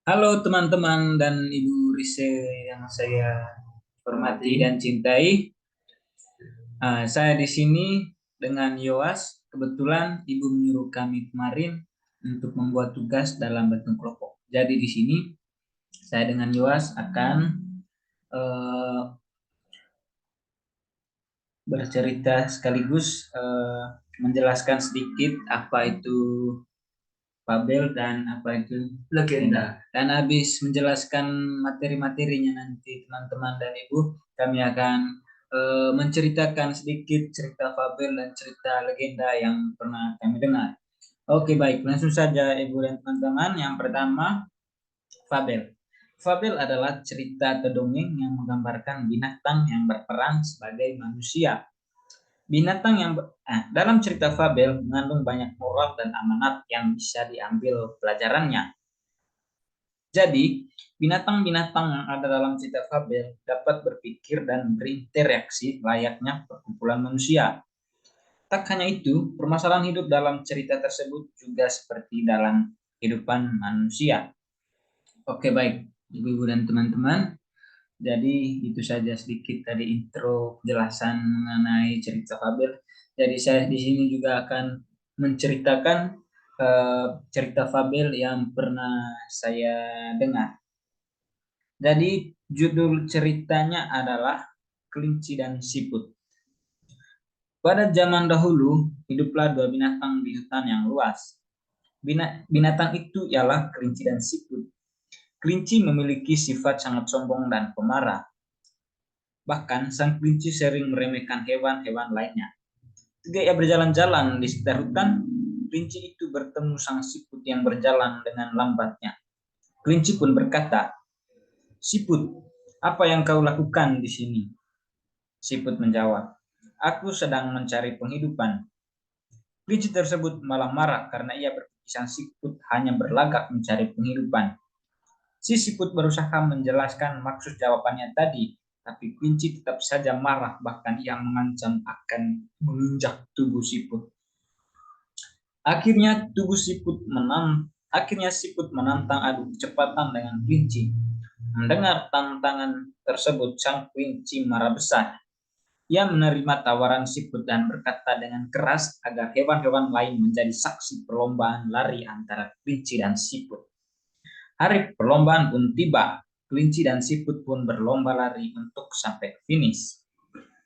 Halo teman-teman dan Ibu Rise yang saya hormati dan cintai. Saya di sini dengan Yoas. Kebetulan Ibu menyuruh kami kemarin untuk membuat tugas dalam bentuk kelompok. Jadi di sini saya dengan Yoas akan eh, bercerita sekaligus menjelaskan sedikit apa itu Fabel dan apa itu legenda. Dan habis menjelaskan materi-materinya nanti teman-teman dan ibu, kami akan menceritakan sedikit cerita Fabel dan cerita legenda yang pernah kami dengar. Oke baik, langsung saja ibu dan teman-teman. Yang pertama, Fabel. Fabel adalah cerita atau dongeng yang menggambarkan binatang yang berperan sebagai manusia. Binatang yang dalam cerita fabel mengandung banyak moral dan amanat yang bisa diambil pelajarannya. Jadi, binatang-binatang yang ada dalam cerita fabel dapat berpikir dan berinteraksi layaknya perkumpulan manusia. Tak hanya itu, permasalahan hidup dalam cerita tersebut juga seperti dalam kehidupan manusia. Oke, baik, ibu-ibu dan teman-teman. Jadi itu saja sedikit tadi intro penjelasan mengenai cerita fabel. Jadi saya di sini juga akan menceritakan cerita fabel yang pernah saya dengar. Jadi judul ceritanya adalah Kelinci dan Siput. Pada zaman dahulu, hiduplah dua binatang di hutan yang luas. Binatang itu ialah kelinci dan siput. Kelinci memiliki sifat sangat sombong dan pemarah. Bahkan sang kelinci sering meremehkan hewan-hewan lainnya. Ketika ia berjalan-jalan di sekitar hutan, kelinci itu bertemu sang siput yang berjalan dengan lambatnya. Kelinci pun berkata, "Siput, apa yang kau lakukan di sini?" Siput menjawab, "Aku sedang mencari penghidupan." Kelinci tersebut malah marah karena ia berpikir sang siput hanya berlagak mencari penghidupan. Si siput berusaha menjelaskan maksud jawabannya tadi, tapi kelinci tetap saja marah, bahkan ia mengancam akan menginjak tubuh siput. Akhirnya siput menantang adu kecepatan dengan kelinci. Mendengar tantangan tersebut, sang kelinci marah besar. Ia menerima tawaran siput dan berkata dengan keras agar hewan-hewan lain menjadi saksi perlombaan lari antara kelinci dan siput. Hari perlombaan pun tiba. Kelinci dan siput pun berlomba lari untuk sampai finish.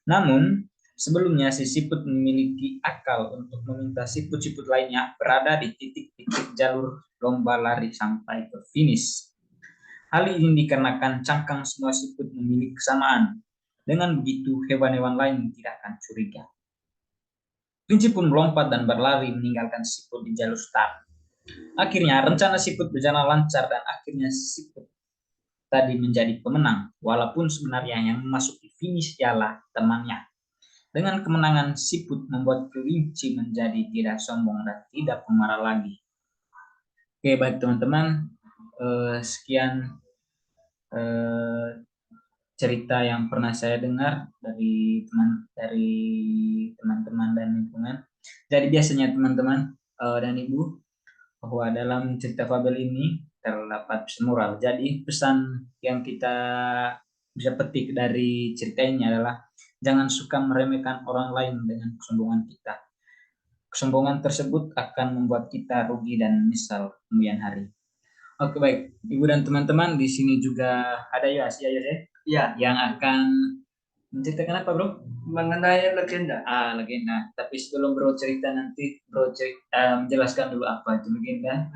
Namun, sebelumnya si siput memiliki akal untuk meminta siput-siput lainnya berada di titik-titik jalur lomba lari sampai ke finish. Hal ini dikarenakan cangkang semua siput memiliki kesamaan. Dengan begitu, hewan-hewan lain tidak akan curiga. Kelinci pun melompat dan berlari meninggalkan siput di jalur start. Akhirnya, rencana siput berjalan lancar dan akhirnya siput tadi menjadi pemenang, walaupun sebenarnya yang memasuki finish ialah temannya. Dengan kemenangan, siput membuat kelinci menjadi tidak sombong dan tidak pemarah lagi. Oke, baik teman-teman, sekian eh, cerita yang pernah saya dengar dari teman-teman dan lingkungan. Jadi biasanya teman-teman dan ibu, bahwa dalam cerita fabel ini terdapat pesan moral. Jadi pesan yang kita bisa petik dari cerita ini adalah jangan suka meremehkan orang lain dengan kesombongan kita. Kesombongan tersebut akan membuat kita rugi dan menyesal kemudian hari. Oke baik, ibu dan teman-teman di sini juga ada Yas, ya Yas ya, Ya, yang akan menceritakan apa bro? mengenai legenda. Legenda. Tapi sebelum bro cerita nanti bro menjelaskan dulu apa itu legenda.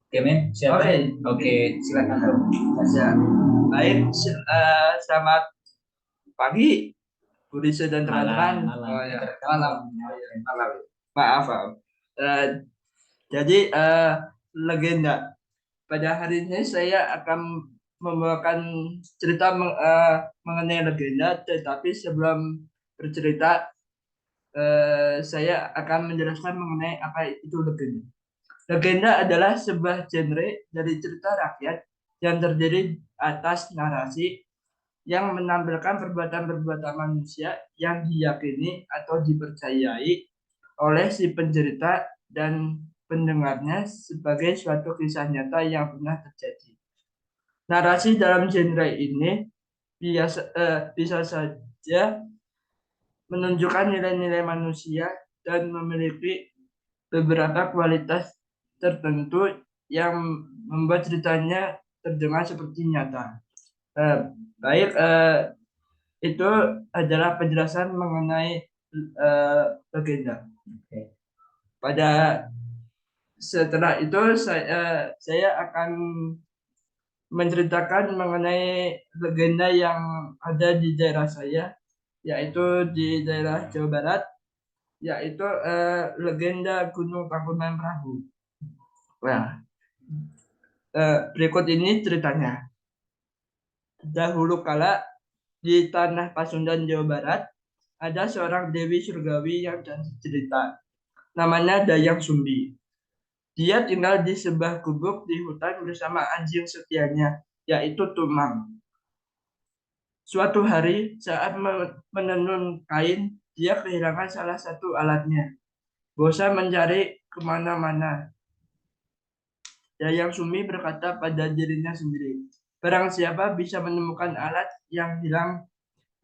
Oke, men, siapa? Oke, silakan bro. Ya, baik. Selamat pagi, Budi dan teman-teman. Malam. Oh ya, malam. Oh ya, malam. Maaf, maaf. Eh, jadi legenda. Pada hari ini saya akan membawakan cerita mengenai legenda. Tetapi sebelum bercerita, saya akan menjelaskan mengenai apa itu legenda. Legenda adalah sebuah genre dari cerita rakyat yang terdiri atas narasi yang menampilkan perbuatan-perbuatan manusia yang diyakini atau dipercayai oleh si pencerita dan pendengarnya sebagai suatu kisah nyata yang pernah terjadi. Narasi dalam genre ini bisa saja menunjukkan nilai-nilai manusia dan memiliki beberapa kualitas tertentu yang membuat ceritanya terdengar seperti nyata. Eh, baik, itu adalah penjelasan mengenai legenda. Pada setelah itu saya akan menceritakan mengenai legenda yang ada di daerah saya, yaitu di daerah Jawa Barat, yaitu legenda Gunung Tangkuban Perahu. Nah, berikut ini ceritanya. Dahulu kala di tanah Pasundan, Jawa Barat, ada seorang Dewi Surgawi yang cantik cerita. Namanya Dayang Sumbi. Dia tinggal di sebuah gubuk di hutan bersama anjing setianya, yaitu Tumang. Suatu hari, saat menenun kain, dia kehilangan salah satu alatnya. Bosan mencari kemana-mana. Dayang Sumbi berkata pada dirinya sendiri, barang siapa bisa menemukan alat yang hilang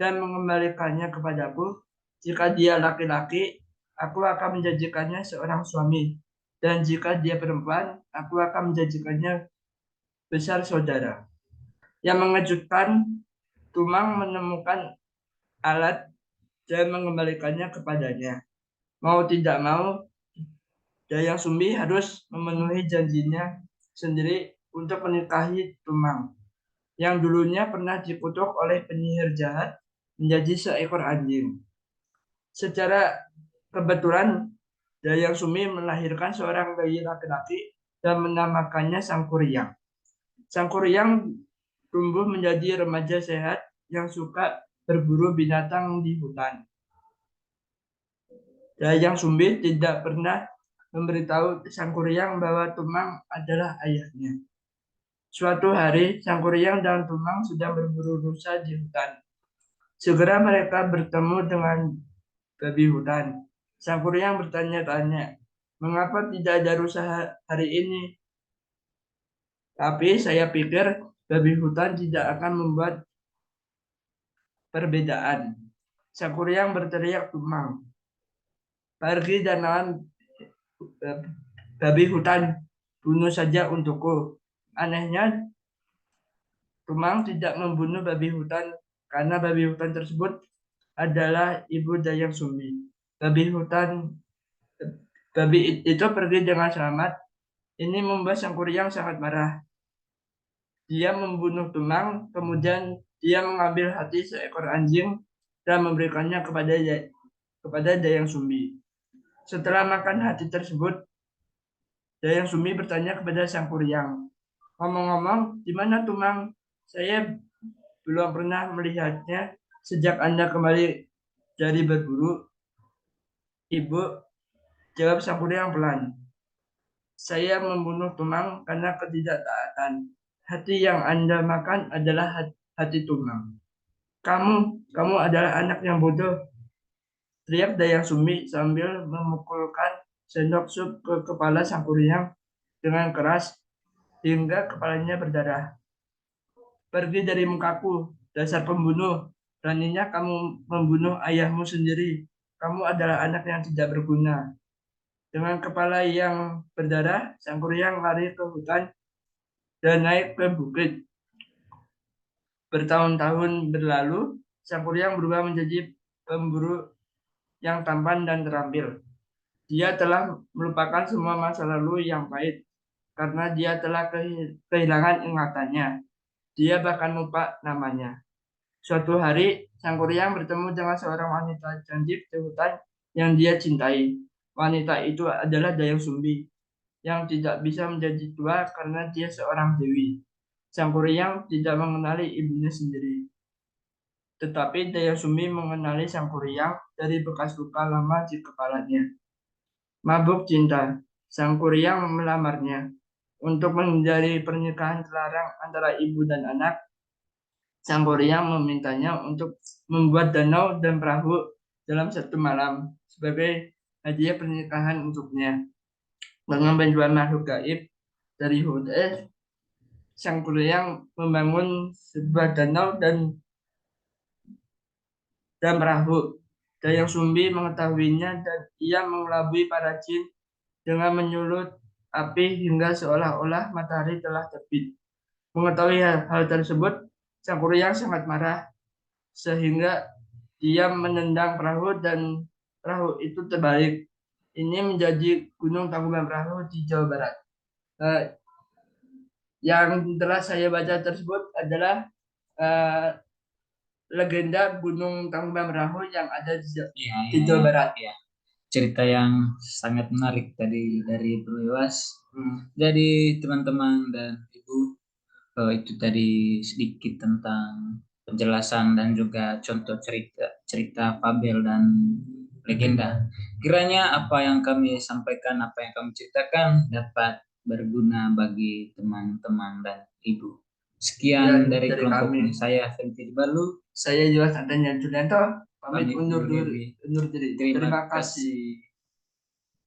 dan mengembalikannya kepadaku, jika dia laki-laki, aku akan menjadikannya seorang suami. Dan jika dia perempuan, aku akan menjadikannya besar saudara. Yang mengejutkan, Tumang menemukan alat dan mengembalikannya kepadanya. Mau tidak mau, Dayang Sumbi harus memenuhi janjinya sendiri untuk menikahi Tumang, yang dulunya pernah dikutuk oleh penyihir jahat menjadi seekor anjing. Secara kebetulan, Dayang Sumbi melahirkan seorang bayi laki-laki dan menamakannya Sangkuriang. Sangkuriang tumbuh menjadi remaja sehat yang suka berburu binatang di hutan. Dayang Sumbi tidak pernah memberitahu Sangkuriang bahwa Tumang adalah ayahnya. Suatu hari, Sangkuriang dan Tumang sedang berburu rusa di hutan. Segera mereka bertemu dengan babi hutan. Sangkuriang bertanya-tanya, mengapa tidak ada rusa hari ini? Tapi saya pikir babi hutan tidak akan membuat perbedaan. Sangkuriang berteriak Tumang, pergi dan lawan babi hutan, bunuh saja untukku. Anehnya, Tumang tidak membunuh babi hutan karena babi hutan tersebut adalah ibu Dayang Sumbi. Babi itu pergi dengan selamat. Ini membuat Sangkuriang sangat marah. Dia membunuh Tumang, kemudian dia mengambil hati seekor anjing dan memberikannya kepada Dayang Sumbi. Setelah makan hati tersebut, Dayang Sumbi bertanya kepada Sangkuriang, ngomong-ngomong, di mana Tumang? Saya belum pernah melihatnya sejak Anda kembali dari berburu. Ibu, jawab Sangkuriang pelan. Saya membunuh Tumang karena ketidaktaatan. Hati yang Anda makan adalah hati Tumang. Kamu adalah anak yang bodoh, teriak Dayang Sumbi sambil memukulkan sendok sup ke kepala Sangkuriang dengan keras hingga kepalanya berdarah. Pergi dari mukaku, dasar pembunuh. Beraninya kamu membunuh ayahmu sendiri. Kamu adalah anak yang tidak berguna. Dengan kepala yang berdarah, Sangkuriang lari ke hutan dan naik ke bukit. Bertahun-tahun berlalu, Sangkuriang berubah menjadi pemburu yang tampan dan terampil. Dia telah melupakan semua masa lalu yang pahit karena dia telah kehilangan ingatannya. Dia bahkan lupa namanya. Suatu hari, Sangkuriang bertemu dengan seorang wanita cantik di hutan yang dia cintai. Wanita itu adalah Dayang Sumbi, yang tidak bisa menjadi tua karena dia seorang dewi. Sangkuriang tidak mengenali ibunya sendiri. Tetapi Dayang Sumbi mengenali Sangkuriang dari bekas luka lama di kepalanya. Mabuk cinta, Sangkuriang melamarnya. Untuk menghindari pernikahan terlarang antara ibu dan anak, Sangkuriang memintanya untuk membuat danau dan perahu dalam satu malam sebagai hadiah pernikahan untuknya. Dengan bantuan makhluk gaib dari hutan, Sang Kuryang membangun sebuah danau dan perahu. Dayang Sumbi mengetahuinya dan ia mengelabui para jin dengan menyulut api hingga seolah-olah matahari telah terbit. Mengetahui hal tersebut, Sang Kuryang sangat marah sehingga dia menendang perahu dan perahu itu terbalik. Ini menjadi Gunung Tangkuban Perahu di Jawa Barat. Eh, yang telah saya baca tersebut adalah eh, legenda Gunung Tangkuban Perahu yang ada Ya, di Jawa Barat. ya. Cerita yang sangat menarik tadi dari Bro Iwas. Hmm. Jadi teman-teman dan Ibu, itu tadi sedikit tentang penjelasan dan juga contoh cerita fabel dan legenda. Kiranya apa yang kami sampaikan, apa yang kami ceritakan dapat berguna bagi teman-teman dan Ibu. Sekian Dan dari dari kelompok kami, ini. Saya Fenty Balu. saya juga Tanya Julianto, pamit Pamit undur undur diri. diri. Terima Terima kasih. kasih.